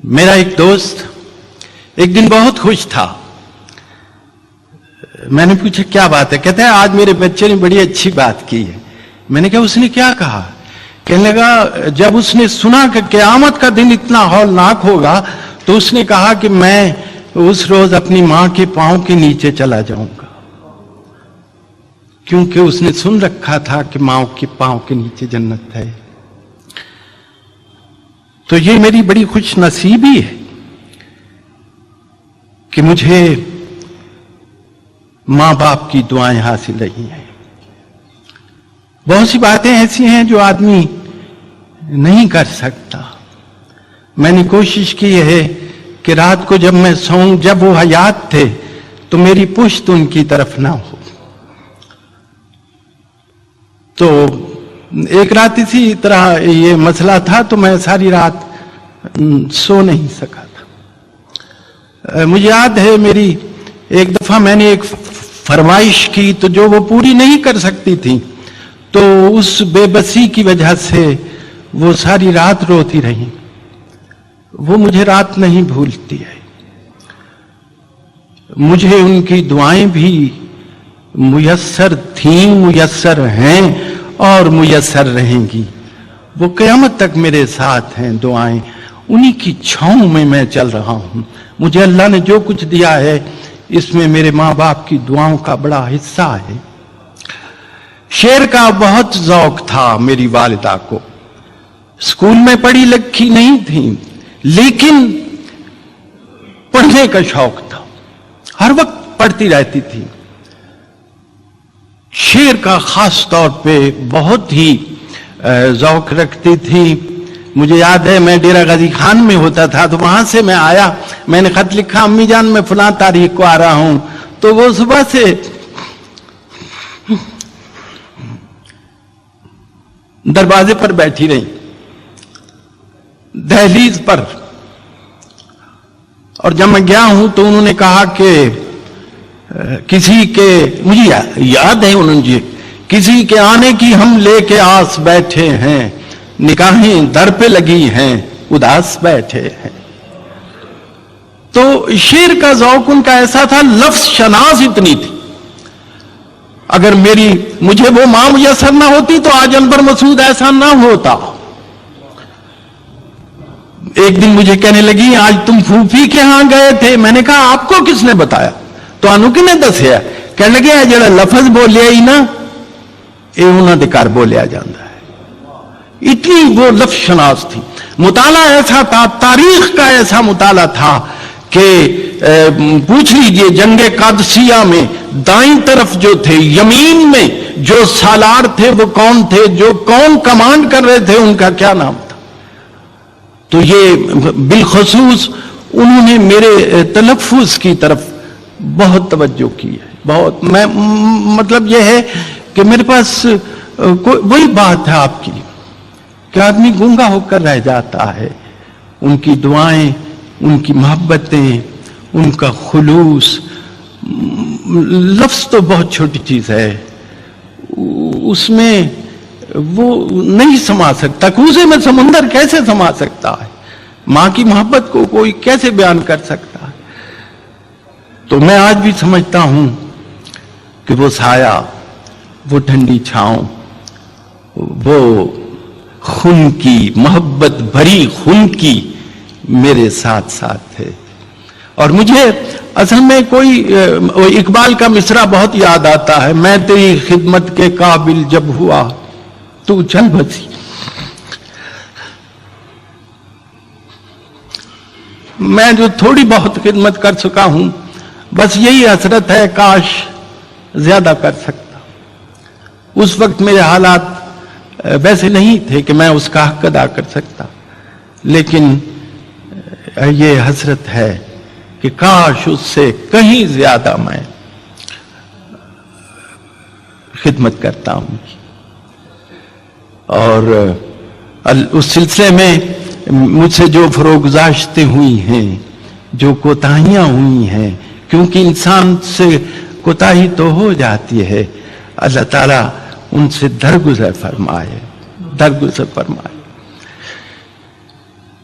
मेरा एक दोस्त एक दिन बहुत खुश था। मैंने पूछा क्या बात है? कहता है आज मेरे बच्चे ने बड़ी अच्छी बात की है। मैंने कहा उसने क्या कहा? कहने लगा जब उसने सुना कि क़यामत का दिन इतना हौलनाक होगा तो उसने कहा कि मैं उस रोज अपनी मां के पांव के नीचे चला जाऊंगा, क्योंकि उसने सुन रखा था कि मां के पांव के नीचे जन्नत है। तो ये मेरी बड़ी खुश नसीबी है कि मुझे मां बाप की दुआएं हासिल रही हैं। बहुत सी बातें ऐसी हैं जो आदमी नहीं कर सकता। मैंने कोशिश की है कि रात को जब मैं सोऊं, जब वो हयात थे तो मेरी पुश्त उनकी तरफ ना हो। तो एक रात इसी तरह ये मसला था तो मैं सारी रात सो नहीं सका था। मुझे याद है मेरी एक दफा मैंने एक फरमाइश की तो जो वो पूरी नहीं कर सकती थी, तो उस बेबसी की वजह से वो सारी रात रोती रही। वो मुझे रात नहीं भूलती है। मुझे उनकी दुआएं भी मुयस्सर थीं, मुयस्सर हैं और मुयस्सर रहेंगी। वो क़यामत तक मेरे साथ हैं दुआएं। उन्हीं की छांव में मैं चल रहा हूं। मुझे अल्लाह ने जो कुछ दिया है इसमें मेरे माँ बाप की दुआओं का बड़ा हिस्सा है। शेर का बहुत शौक था मेरी वालिदा को। स्कूल में पढ़ी लिखी नहीं थी, लेकिन पढ़ने का शौक था। हर वक्त पढ़ती रहती थी। शेर का खास तौर पे बहुत ही शौक रखती थी। मुझे याद है मैं डेरा गाजी खान में होता था तो वहां से मैं आया, मैंने खत लिखा अम्मी जान मैं फलां तारीख को आ रहा हूं। तो वो सुबह से दरवाजे पर बैठी रही, दहलीज पर। और जब मैं गया हूं तो उन्होंने कहा कि किसी के, मुझे याद है उन्होंने जी, किसी के आने की हम लेके आस बैठे हैं, निगाहें दर पे लगी हैं, उदास बैठे हैं। तो शेर का ज़ौक उनका ऐसा था, लफ्ज शनाज इतनी थी। अगर मुझे वो मां मुयस्सर ना होती तो आज अनवर मसूद ऐसा ना होता। एक दिन मुझे कहने लगी आज तुम फूफी के यहां गए थे। मैंने कहा आपको किसने बताया? तो अनु ने दसिया। कहने लगे जरा लफज बोलिया ही ना ये उन्होंने घर बोलिया जाता है। इतनी वो लफ्ज शनाज थी। मुताला ऐसा था, तारीख का ऐसा मुताला था कि पूछ लीजिए जंगे कादसिया में दाईं तरफ जो थे, यमीन में जो सालार थे वो कौन थे, जो कौन कमांड कर रहे थे उनका क्या नाम था। तो ये बिलखसूस उन्होंने मेरे तलफ्फुज की तरफ बहुत तवज्जो की है। बहुत मैं मतलब ये है कि मेरे पास वही बात है आपकी कि आदमी गूंगा होकर रह जाता है। उनकी दुआएं, उनकी मोहब्बतें, उनका खुलूस। लफ्ज तो बहुत छोटी चीज है, उसमें वो नहीं समा सकता। कूजे में समुंदर कैसे समा सकता है? मां की मोहब्बत को कोई कैसे बयान कर सकता है? तो मैं आज भी समझता हूं कि वो साया, वो ठंडी छांव, वो खून की मोहब्बत भरी खून की मेरे साथ साथ है। और मुझे असल में कोई इकबाल का मिसरा बहुत याद आता है, मैं तेरी खिदमत के काबिल जब हुआ तू चल बसी। मैं जो थोड़ी बहुत खिदमत कर सका हूं, बस यही हसरत है काश ज्यादा कर सकता। उस वक्त मेरे हालात वैसे नहीं थे कि मैं उसका हक अदा कर सकता, लेकिन ये हसरत है कि काश उससे कहीं ज्यादा मैं खिदमत करता हूं। और उस सिलसिले में मुझसे जो फरोगुज़ाश्तें हुई हैं, जो कोताहियां हुई हैं, क्योंकि इंसान से कोताही तो हो जाती है, अल्लाह ताला उनसे दरगुजर फरमाए, दरगुजर फरमाए।